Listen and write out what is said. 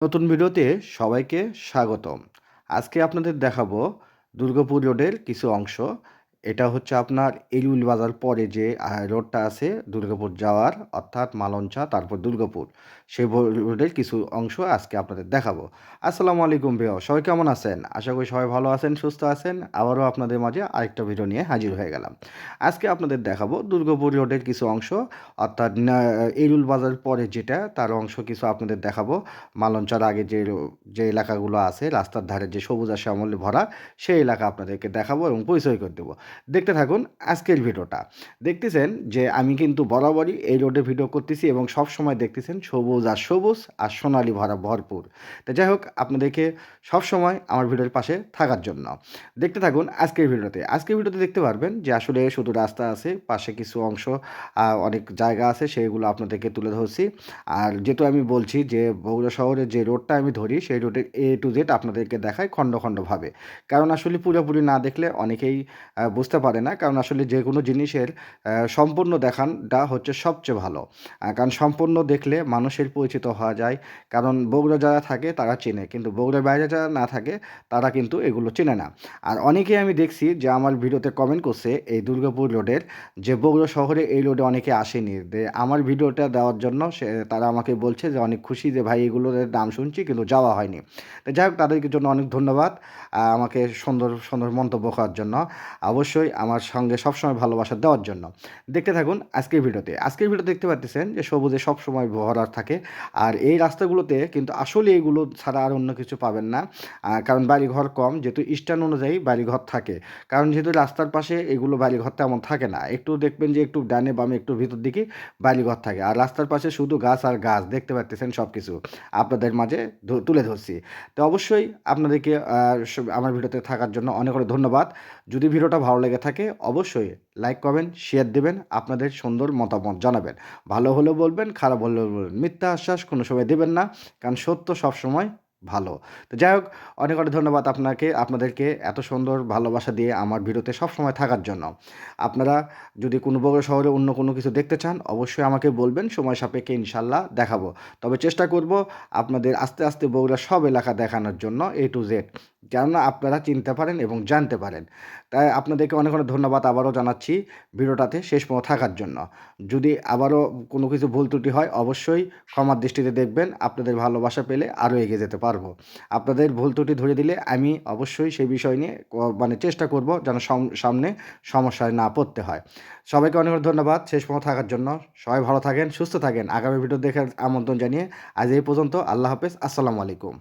নতুন ভিডিওতে সবাইকে স্বাগতম। আজকে আপনাদের দেখাবো দুর্গাপুর রোডের কিছু অংশ। এটা হচ্ছে আপনার এরিউল বাজার পরে যে রোডটা আছে দুর্গাপুর যাওয়ার, অর্থাৎ মালঞ্চা তারপর দুর্গাপুর। সেই রোডের কিছু অংশ আজকে আপনাদের দেখাবো। আসসালামু আলাইকুম ভাইয়া, সবাই কেমন আছেন? আশা করি সবাই ভালো আছেন, সুস্থ আছেন। আবারও আপনাদের মাঝে আরেকটা ভিডিও নিয়ে হাজির হয়ে গেলাম। আজকে আপনাদের দেখাবো দুর্গাপুর রোডের কিছু অংশ, অর্থাৎ এরিউল বাজার পরে যেটা তার অংশ কিছু আপনাদের দেখাবো। মালঞ্চার আগে যে এলাকাগুলো আছে রাস্তার ধারে যে সবুজ আর শ্যামলে ভরা, সেই এলাকা আপনাদেরকে দেখাবো এবং পরিচয় করে দেবো। দেখতে থাকুন আজকের ভিডিওটা। দেখতেছেন যে আমি কিন্তু বরাবরই এই রোডে ভিডিও করতেছি এবং সব সময় দেখতেছেন সবুজ আর সোনালি ভরা ভরপুর। তো যাই হোক, আপনাদেরকে সব সময় আমার ভিডিওর পাশে থাকার জন্য দেখতে থাকুন আজকের ভিডিওতে। আজকের ভিডিওতে দেখতে পারবেন যে আসলে শুধু রাস্তা আছে, পাশে কিছু অংশ অনেক জায়গা আছে, সেইগুলো আপনাদেরকে তুলে ধরছি। আর যেহেতু আমি বলছি যে বগুড়া শহরের যে রোডটা আমি ধরি, সেই রোডের A to Z আপনাদেরকে দেখাই খণ্ড খণ্ডভাবে। কারণ আসলে পুরোপুরি না দেখলে অনেকেই বুঝতে পারে না। কারণ আসলে যে কোনো জিনিসের সম্পূর্ণ দেখানটা হচ্ছে সবচেয়ে ভালো। কারণ সম্পূর্ণ দেখলে মানুষের পরিচিত হওয়া যায়। কারণ বগুড়া যারা থাকে তারা চেনে, কিন্তু বগুড়ার বাইরে যারা না থাকে তারা কিন্তু এগুলো চেনে না। আর অনেকেই আমি দেখছি যে আমার ভিডিওতে কমেন্ট করছে এই দুর্গাপুর রোডের, যে বগুড়া শহরে এই রোডে অনেকে আসেনি, আমার ভিডিওটা দেওয়ার জন্য তারা আমাকে বলছে যে অনেক খুশি যে ভাই এগুলোর নাম শুনছি কিন্তু যাওয়া হয়নি। তো যাই হোক, তাদেরকে জন্য অনেক ধন্যবাদ আমাকে সুন্দর সুন্দর মন্তব্য করার জন্য, অবশ্যই আমার সঙ্গে সবসময় ভালোবাসা দেওয়ার জন্য। দেখতে থাকুন আজকের ভিডিওতে। আজকের ভিডিও দেখতে পাচ্ছেন যে সবুজে সবসময় ভরা থাকে। আর এই রাস্তাগুলোতে কিন্তু আসলে এগুলো ছাড়া আর অন্য কিছু পাবেন না। কারণ বাড়িঘর কম, যেহেতু স্ট্যান্ড অনুযায়ী বাড়িঘর থাকে। কারণ যেহেতু রাস্তার পাশে এগুলো বাড়িঘর তেমন থাকে না, একটু দেখবেন যে একটু ডানে বামে একটু ভিতর দিকে বাড়িঘর থাকে। আর রাস্তার পাশে শুধু গাছ আর গাছ দেখতে পাচ্ছেন, সব কিছু আপনাদের মাঝে তুলে ধরছি। তো অবশ্যই আপনাদেরকে আমার ভিডিওতে থাকার জন্য অনেক অনেক ধন্যবাদ। যদি ভিডিওটা ভালো লেগে থাকে অবশ্যই লাইক করবেন, শেয়ার দেবেন, আপনাদের সুন্দর মতামত জানাবেন। ভালো হলেও বলবেন, খারাপ হলেও বলবেন। মিথ্যা আশ্বাস কোনো সময় দেবেন না, কারণ সত্য সবসময় ভালো। তো যাই হোক, অনেক অনেক ধন্যবাদ আপনাদেরকে এত সুন্দর ভালোবাসা দিয়ে আমার ভিডিওতে সবসময় থাকার জন্য। আপনারা যদি কোনো বগুড়া শহরে অন্য কোনো কিছু দেখতে চান অবশ্যই আমাকে বলবেন, সময় সাপেক্ষে ইনশাল্লাহ দেখাবো। তবে চেষ্টা করব আপনাদের আস্তে আস্তে বগুড়ার সব এলাকা দেখানোর জন্য A to Z, যেন আপনারা চিনতে পারেন এবং জানতে পারেন। তাই আপনাদেরকে অনেক অনেক ধন্যবাদ আবারও জানাচ্ছি ভিডিওটাতে শেষ পর্যন্ত থাকার জন্য। যদি আবারও কোনো কিছু ভুল ত্রুটি হয় অবশ্যই ক্ষমার দৃষ্টিতে দেখবেন। আপনাদের ভালোবাসা পেলে আরও এগিয়ে যেতে পারবো। আপনাদের ভুল ত্রুটি ধরে দিলে আমি অবশ্যই সেই বিষয় নিয়ে মানে চেষ্টা করব যেন সামনে সমস্যায় না পড়তে হয়। সবাইকে অনেক অনেক ধন্যবাদ শেষ পর্যন্ত থাকার জন্য। সবাই ভালো থাকেন, সুস্থ থাকেন। আগামী ভিডিও দেখার আমন্ত্রণ জানিয়ে আজ এই পর্যন্ত। আল্লাহ হাফেজ, আসসালামু আলাইকুম।